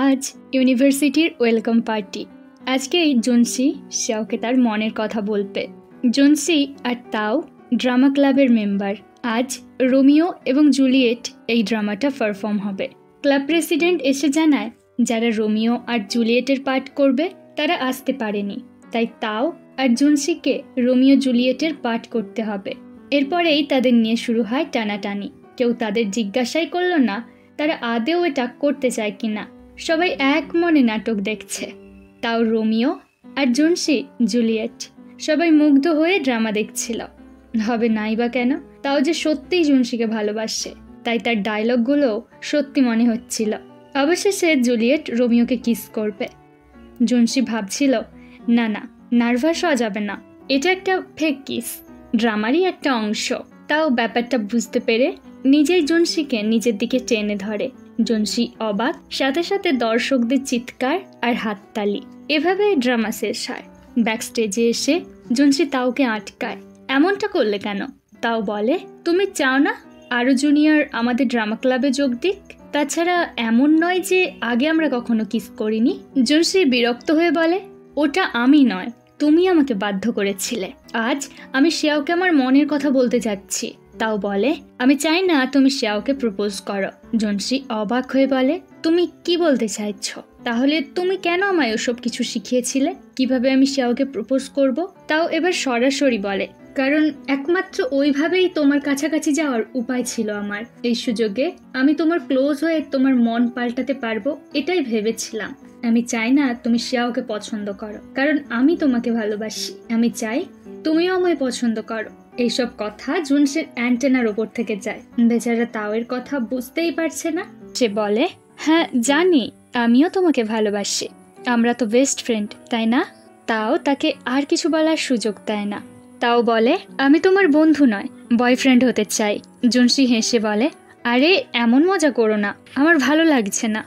আজ ইউনিভার্সিটির welcome party. আজকে জুনসি শ্যাওকে তার মনের কথা বলবে। জুনসি আর তাও ড্রামা ক্লাবের মেম্বার। আজ রোমিও এবং জুলিয়েট এই ড্রামাটা পারফর্ম হবে। ক্লাব প্রেসিডেন্ট এসে জানায় যারা রোমিও আর জুলিয়েটের পার্ট করবে তারা আসতে পারেনি, তাই তাও আর জুনসিকে রোমিও জুলিয়েটের পার্ট করতে হবে। এরপরেই তাদের নিয়ে শুরু হয় টানাটানি। কেউ তাদের জিজ্ঞাসাই করলো না তারা আদেও এটা করতে চায় কিনা। সবাই এক মনে নাটক দেখছে। তাও রোমিও আর জুনসি জুলিয়েট সবাই মুগ্ধ হয়ে ড্রামা দেখছিল। হবে নাই বা কেন, তাও যে সত্যিই জুনসিকে ভালোবাসে, তাই তার ডায়লগগুলো সত্যি মনে হচ্ছিল। অবশেষে জুলিয়েট রোমিওকে কিস করবে। জুনসি ভাবছিল না, নার্ভাস হওয়া যাবে না, এটা একটা ফেক কিস, ড্রামারই একটা অংশ। তাও ব্যাপারটা বুঝতে পেরে নিজেই জুনসিকে নিজের দিকে টেনে ধরে। জুনসি অবাক, সাথে সাথে দর্শকদের চিৎকার আর হাততালি। এভাবে ড্রামা শেষ হয়। ব্যাকস্টেজে এসে জুনসি তাওকে আটকায়। এমনটা করলে কেন? তাও বলে, তুমি চাও না আরও জুনিয়র আমাদের ড্রামা ক্লাবে যোগ দিক? তাছাড়া এমন নয় যে আগে আমরা কখনো কিস করিনি। জুনসি বিরক্ত হয়ে বলে, ওটা আমি নয়, তুমি আমাকে বাধ্য করেছিলে। আজ আমি শ্যাওকে আমার মনের কথা বলতে যাচ্ছি। তাও বলে, আমি চাই না তুমি শ্যাওকে প্রপোজ করো। জুনসি অবাক হয়ে বলে, তুমি কি বলতে চাইছ? তাহলে তুমি কেন আমায় ওসব কিছু শিখিয়েছিলে কিভাবে আমি শ্যাওকে প্রপোজ করব? তাও এবার সরাসরি বলে, কারণ একমাত্র ওইভাবেই তোমার কাছাকাছি যাওয়ার উপায় ছিল আমার। এই সুযোগে আমি তোমার ক্লোজ হয়ে তোমার মন পাল্টাতে পারবো এটাই ভেবেছিলাম। আমি চাই না তুমি শ্যাওকে পছন্দ করো, কারণ আমি তোমাকে ভালোবাসি। আমি চাই তুমিও আমায় পছন্দ করো। এইসব কথা জুনসির অ্যান্টেনার ওপর থেকে যায়। বেচারা তাওয়ের কথা বুঝতেই পারছে না। সে বলে, হ্যাঁ জানি, আমিও তোমাকে ভালোবাসি, আমরা তো বেস্ট ফ্রেন্ড, তাই না? তাও তাকে আর কিছু বলার সুযোগ দেয় না। তাও বলে, আমি তোমার বন্ধু নয়, বয়ফ্রেন্ড হতে চাই। জুনসি হেসে বলে, আরে এমন মজা করো না, আমার ভালো লাগছে না।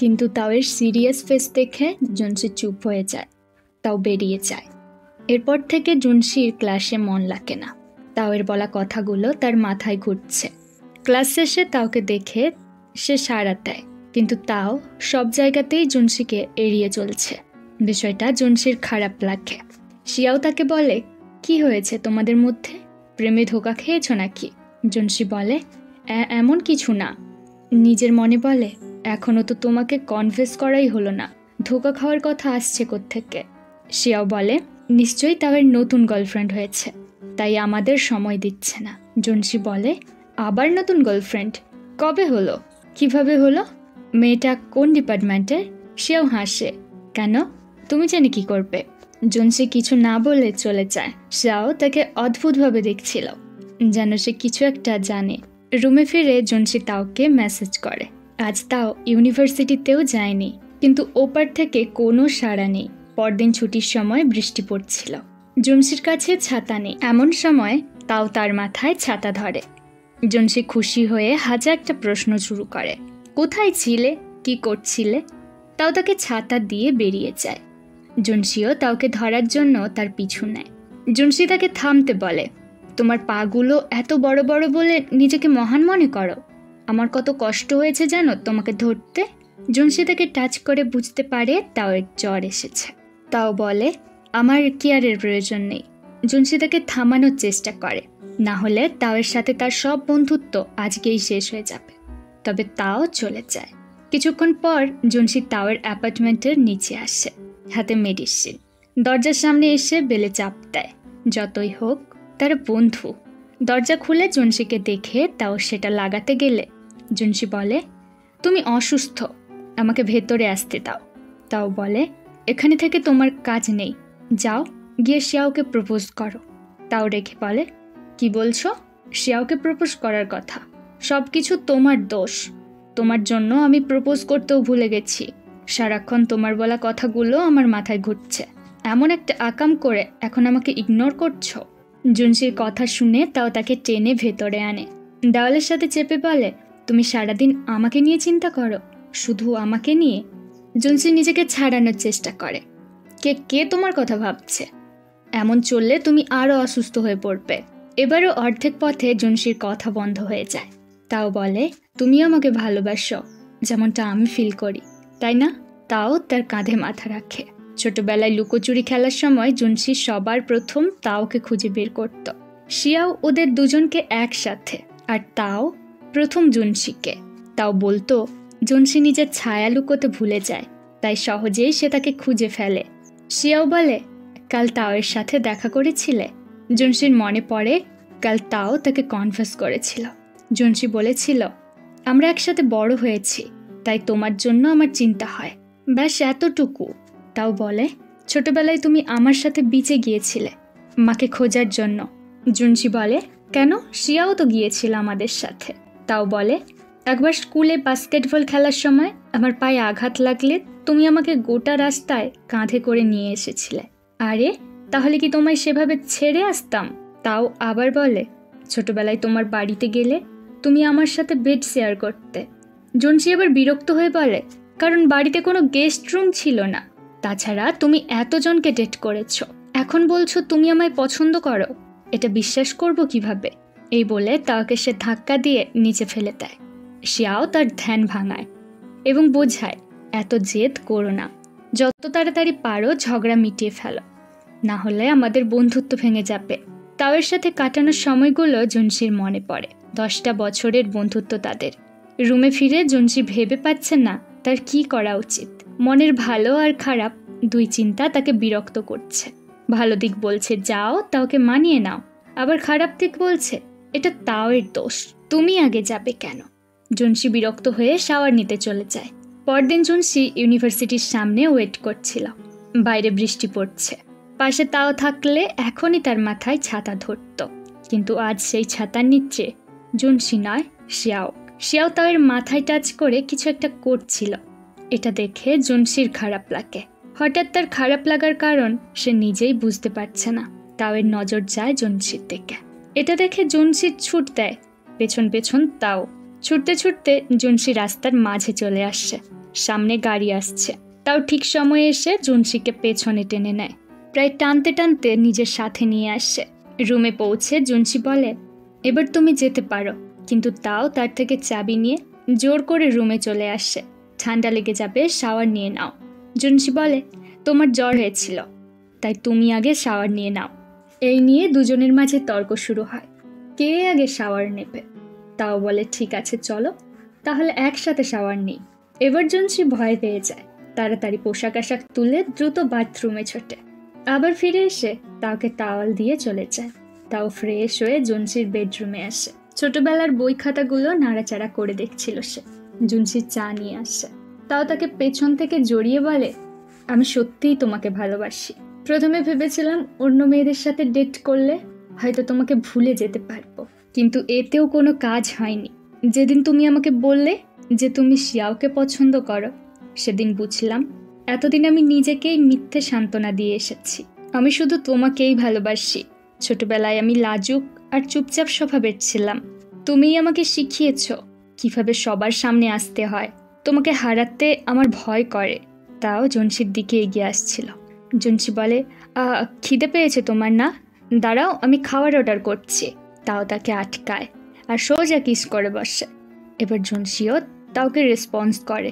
কিন্তু তাওয়ের সিরিয়াস ফেস দেখে জুনসি চুপ হয়ে যায়। তাও বেরিয়ে যায়। এরপর থেকে জুনসির ক্লাসে মন লাগে না। তাওয়ের বলা কথাগুলো তার মাথায় ঘুরছে। ক্লাস শেষে তাওকে দেখে সে সাড়া দেয়, কিন্তু তাও সব জায়গাতেই জুনসিকে এড়িয়ে চলছে। বিষয়টা জুনসির খারাপ লাগে। শিয়াও তাকে বলে, কি হয়েছে তোমাদের মধ্যে? প্রেমে ধোকা খেয়েছ নাকি? জুনসি বলে, এমন কিছু না। নিজের মনে বলে, এখনো তো তোমাকে কনফেস করাই হলো না, ধোকা খাওয়ার কথা আসছে কোত্থেকে? শিয়াও বলে, নিশ্চয়ই তাওয়ের নতুন গার্লফ্রেন্ড হয়েছে, তাই আমাদের সময় দিচ্ছে না। জুনসি বলে, আবার নতুন গার্লফ্রেন্ড? কবে হলো? কিভাবে হলো? মেয়েটা কোন ডিপার্টমেন্টের? সেও হাসে, কেন? তুমি জানি কি করবে? জুনসি কিছু না বলে চলে যায়। সেও তাকে অদ্ভুতভাবে দেখছিল, যেন সে কিছু একটা জানে। রুমে ফিরে জুনসি তাওকে মেসেজ করে। আজ তাও ইউনিভার্সিটিতেও যায়নি, কিন্তু ওপার থেকে কোনো সাড়া নেই। পরদিন ছুটির সময় বৃষ্টি পড়ছিল। জুনসির কাছে ছাতা নেই। এমন সময় তাও তার মাথায় ছাতা ধরে। জুনসি খুশি হয়ে হাজারটা প্রশ্ন শুরু করে, কোথায় ছিলে, কি করছিলে? তাও তাকে ছাতা দিয়ে বেরিয়ে যায়। জুনসিও তাওকে ধরার জন্য তার পিছু নেয়। জুনসি তাকে থামতে বলে, তোমার পাগুলো এত বড় বড় বলে নিজেকে মহান মনে করো? আমার কত কষ্ট হয়েছে জানো তোমাকে ধরতে? জুনসি তাকে টাচ করে বুঝতে পারে তাওয়ের জ্বর এসেছে। তাও বলে, আমার কেয়ারের প্রয়োজন নেই। জুনসি তাকে থামানোর চেষ্টা করে, না হলে তাওয়ের সাথে তার সব বন্ধুত্ব আজকেই শেষ হয়ে যাবে। তবে তাও চলে যায়। কিছুক্ষণ পর জুনসি তাওয়ের অ্যাপার্টমেন্টের নিচে আসে, হাতে মেডিসিন। দরজার সামনে এসে বেলে চাপ দেয়। যতই হোক তারা বন্ধু। দরজা খুলে জুনসিকে দেখে তাও সেটা লাগাতে গেলে জুনসি বলে, তুমি অসুস্থ, আমাকে ভেতরে আসতে দাও। তাও বলে, এখানে থেকে তোমার কাজ নেই, যাও গিয়ে শিয়াওকে প্রপোজ করো। তাও রেখে বলে, কি বলছো? শিয়াওকে প্রপোজ করার কথা? সব কিছু তোমার দোষ। তোমার জন্য আমি প্রপোজ করতেও ভুলে গেছি। সারাক্ষণ তোমার বলা কথাগুলো আমার মাথায় ঘুরছে। এমন একটা আকাম করে এখন আমাকে ইগনোর করছো? জুনসির কথা শুনে তাও তাকে টেনে ভেতরে আনে। দেওয়ালের সাথে চেপে বলে, তুমি সারাদিন আমাকে নিয়ে চিন্তা করো, শুধু আমাকে নিয়ে। জুনসি নিজেকে ছাড়ানোর চেষ্টা করে, কে তোমার কথা ভাবছে? এমন চললে তুমি আরও অসুস্থ হয়ে পড়বে। এবারও অর্ধেক পথে জুনসির কথা বন্ধ হয়ে যায়। তাও বলে, তুমি আমাকে ভালোবাসো যেমনটা আমি ফিল করি, তাই না? তাও তার কাঁধে মাথা রাখে। ছোটবেলায় লুকোচুরি খেলার সময় জুনসি সবার প্রথম তাওকে খুঁজে বের করত। শিয়াও ওদের দুজনকে একসাথে, আর তাও প্রথম জুনসিকে। তাও বলতো জুনসি নিজের ছায়া লুকোতে ভুলে যায়, তাই সহজেই সে তাকে খুঁজে ফেলে। শিয়াও বলে, কাল তাওয়ের সাথে দেখা করেছিলে? জুনসির মনে পড়ে কাল তাও তাকে কনফেস করেছিল। জুনসি বলেছিল, আমরা একসাথে বড় হয়েছি, তাই তোমার জন্য আমার চিন্তা হয়, ব্যাস এতটুকু। তাও বলে, ছোটবেলায় তুমি আমার সাথে বিচে গিয়েছিলে মাকে খোঁজার জন্য। জুনসি বলে, কেন? শিয়াও তো গিয়েছিল আমাদের সাথে। তাও বলে, একবার স্কুলে বাস্কেটবল খেলার সময় আমার পায়ে আঘাত লাগলে তুমি আমাকে গোটা রাস্তায় কাঁধে করে নিয়ে এসেছিলে। আরে তাহলে কি তোমায় সেভাবে ছেড়ে আসতাম? তাও আবার বলে, ছোটবেলায় তোমার বাড়িতে গেলে তুমি আমার সাথে বেড শেয়ার করতে। জুনসি আবার বিরক্ত হয়ে বলে, কারণ বাড়িতে কোনো গেস্ট রুম ছিল না। তাছাড়া তুমি এতজনকে ডেট করেছ, এখন বলছো তুমি আমায় পছন্দ করো, এটা বিশ্বাস করব কিভাবে? এই বলে তাকে সে ধাক্কা দিয়ে নিচে ফেলে দেয়। শিয়াও তার ধ্যান ভাঙায় এবং বোঝায়, এত জেদ করো না, যত তাড়াতাড়ি পারো ঝগড়া মিটিয়ে ফেলো, না হলে আমাদের বন্ধুত্ব ভেঙে যাবে। তাওয়ের সাথে কাটানোর সময়গুলো জুনসির মনে পড়ে। 10টা বছরের বন্ধুত্ব তাদের। রুমে ফিরে জুনসি ভেবে পাচ্ছে না তার কি করা উচিত। মনের ভালো আর খারাপ দুই চিন্তা তাকে বিরক্ত করছে। ভালো দিক বলছে যাও, তাওকে মানিয়ে নাও, আবার খারাপ দিক বলছে এটা তাওয়ের দোষ, তুমি আগে যাবে কেন? জুনসি বিরক্ত হয়ে শাওয়ার নিতে চলে যায়। পরদিন জুনসি ইউনিভার্সিটির সামনে ওয়েট করছিল। বাইরে বৃষ্টি পড়ছে। পাশে তাও থাকলে এখনই তার মাথায় ছাতা ধরত, কিন্তু আজ সেই ছাতার নিচে জুনসি নয়, শিয়াও। শিয়াও তাওয়ের মাথায় টাচ করে কিছু একটা করছিল। এটা দেখে জুনসির খারাপ লাগে। হঠাৎ তার খারাপ লাগার কারণ সে নিজেই বুঝতে পারছে না। তাওয়ের নজর যায় জুনসির দিকে। এটা দেখে জুনসি ছুট দেয় পেছন পেছন তাও। ছুটতে ছুটতে জুনসি রাস্তার মাঝে চলে আসছে। সামনে গাড়ি আসছে। তাও ঠিক সময়ে এসে জুনসিকে পেছনে টেনে নেয়, প্রায় টানতে টানতে নিজের সাথে নিয়ে আসছে। রুমে পৌঁছে জুনসি বলে, এবার তুমি যেতে পারো, কিন্তু তাও তার থেকে চাবি নিয়ে জোর করে রুমে চলে আসছে। ঠান্ডা লেগে যাবে, শাওয়ার নিয়ে নাও। জুনসি বলে, তোমার জ্বর হয়েছিল, তাই তুমি আগে শাওয়ার নিয়ে নাও। এই নিয়ে দুজনের মাঝে তর্ক শুরু হয়, কে আগে শাওয়ার নেবে। তাও বলে, ঠিক আছে চলো তাহলে একসাথে শাওয়ার নিই। এবার জুনসি ভয় পেয়ে যায়। তাড়াতাড়ি পোশাক আশাক তুলে দ্রুত বাথরুমে ছোটে। আবার ফিরে এসে তাওকে টাওয়াল দিয়ে চলে যায়। তাও ফ্রেশ হয়ে জুনসির বেডরুমে আসে। ছোটবেলার বই খাতাগুলো নাড়াচাড়া করে দেখছিল সে। জুনসি চা নিয়ে আসে। তাও তাকে পেছন থেকে জড়িয়ে বলে, আমি সত্যিই তোমাকে ভালোবাসি। প্রথমে ভেবেছিলাম অন্য মেয়েদের সাথে ডেট করলে হয়তো তোমাকে ভুলে যেতে পারবো, কিন্তু এতেও কোনো কাজ হয়নি। যেদিন তুমি আমাকে বললে যে তুমি শিয়াওকে পছন্দ করো, সেদিন বুঝলাম এতদিন আমি নিজেকেই মিথ্যে সান্ত্বনা দিয়ে এসেছি। আমি শুধু তোমাকেই ভালোবাসি। ছোটবেলায় আমি লাজুক আর চুপচাপ স্বভাবের ছিলাম। তুমিই আমাকে শিখিয়েছ কিভাবে সবার সামনে আসতে হয়। তোমাকে হারাতে আমার ভয় করে। তাও জুনসির দিকে এগিয়ে আসছিল। জুনসি বলে, খিদে পেয়েছে তোমার না? দাঁড়াও, আমি খাবার অর্ডার করছি। তাও তাকে আটকায় আর সোজা কিস করে বসে। এবার জুনসিও তাওকে রেসপন্স করে।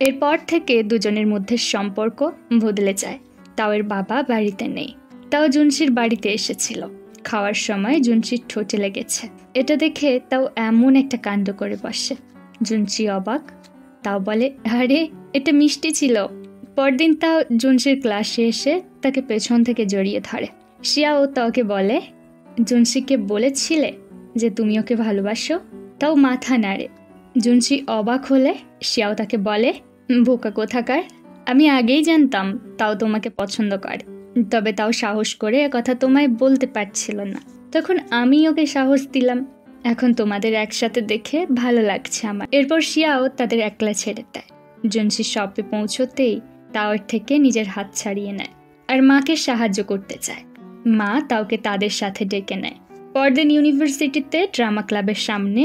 এরপর থেকে দুজনের মধ্যে সম্পর্ক বদলে যায়। তাওয়ের বাবা বাড়িতে নেই। তাও জুনসির বাড়িতে এসেছিল। খাওয়ার সময় জুনসির ঠোঁটে লেগেছে। এটা দেখে তাও এমন একটা কাণ্ড করে বসে। জুনসি অবাক। তাও বলে, আরে এটা মিষ্টি ছিল। পরদিন তাও জুনসির ক্লাসে এসে তাকে পেছন থেকে জড়িয়ে ধরে। শিয়াও তাওকে বলে, জুনসিকে বলেছিলে যে তুমি ওকে ভালোবাসো? তাও মাথা নাড়ে। জুনসি অবাক হলে শিয়াও তাকে বলে, বোকা কোথাকার, আমি আগেই জানতাম তাও তোমাকে পছন্দ করে, তবে তাও সাহস করে কথা তোমায় বলতে পারছিল না। তখন আমি ওকে সাহস দিলাম। এখন তোমাদের একসাথে দেখে ভালো লাগছে আমার। এরপর শিয়াও তাদের একলা ছেড়ে দেয়। জুনসি শপে পৌঁছতেই তাওয়ের থেকে নিজের হাত ছাড়িয়ে নেয় আর মাকে সাহায্য করতে চায়। মা তাওকে তাদের সাথে ডেকে নেয়। পরদিন ইউনিভার্সিটিতে ড্রামা ক্লাবের সামনে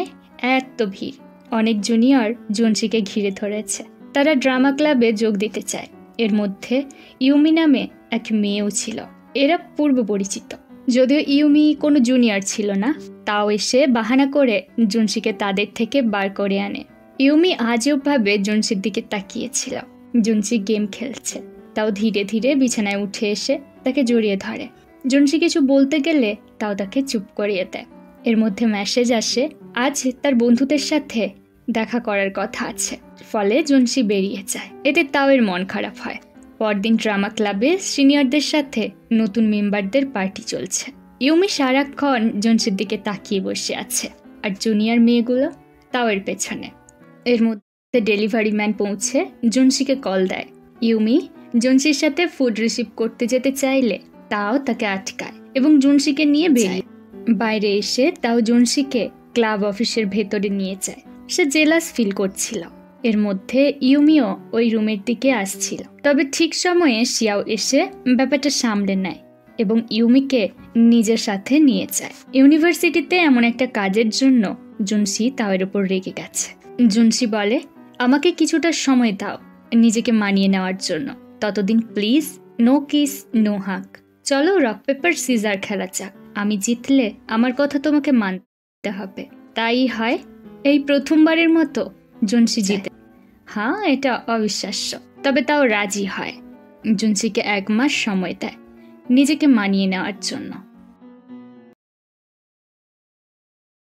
এত ভিড়। অনেক জুনিয়র জুনসিকে ঘিরে ধরেছে। তারা ড্রামা ক্লাবে যোগ দিতে চায়। এর মধ্যে ইউমি নামে এক মেয়েও ছিল। এরা পূর্ব পরিচিত। যদিও ইউমি কোনো জুনিয়র ছিল না, তাও এসে বাহানা করে জুনসিকে তাদের থেকে বার করে আনে। ইউমি আজবভাবে জুনসির দিকে তাকিয়েছিল। জুনসি গেম খেলছে। তাও ধীরে ধীরে বিছানায় উঠে এসে তাকে জড়িয়ে ধরে। জুনসি কিছু বলতে গেলে তাও তাকে চুপ করিয়ে দেয়। এর মধ্যে মেসেজ আসে আজ তার বন্ধুদের সাথে দেখা করার কথা আছে। ফলে জুনসি বেরিয়ে যায়। এতে তাওয়ের মন খারাপ হয়। পরদিন ড্রামা ক্লাবে সিনিয়রদের সাথে নতুন মেম্বারদের পার্টি চলছে। ইউমি সারাক্ষণ জুনসির দিকে তাকিয়ে বসে আছে, আর জুনিয়র মেয়েগুলো তাওয়ের পেছনে। এর মধ্যে ডেলিভারি ম্যান পৌঁছে জুনসিকে কল দেয়। ইউমি জুনসির সাথে ফুড রিসিভ করতে যেতে চাইলে তাও তাকে আটকায় এবং জুনসিকে নিয়ে বেরিয়ে। বাইরে এসে তাও জুনসিকে ক্লাব অফিসের ভেতরে নিয়ে যায়। সে জেলাস ফিল করছিল। এর মধ্যে ইউমিও ওই রুমের দিকে আসছিল। তবে ঠিক সময়ে শিয়াও এসে ব্যাপারটা সামলে নেয় এবং ইউমিকে নিজের সাথে নিয়ে যায়। ইউনিভার্সিটিতে এমন একটা কাজের জন্য জুনসি তাওয়ের উপর রেগে গেছে। জুনসি বলে, আমাকে কিছুটা সময় দাও নিজেকে মানিয়ে নেওয়ার জন্য। ততদিন প্লিজ নো কিস নো হাগ। চলো রক পেপার সিজার খেলা যাক। আমি জিতলে আমার কথা তোমাকে মানতে হবে। তাই হয়। এই প্রথমবারের মতো জুনসি জিতে। হ্যাঁ, এটা অবিশ্বাস্য, তবে তাও রাজি হয়। জুনসিকে 1 মাস সময় দেয় নিজেকে মানিয়ে নেওয়ার জন্য।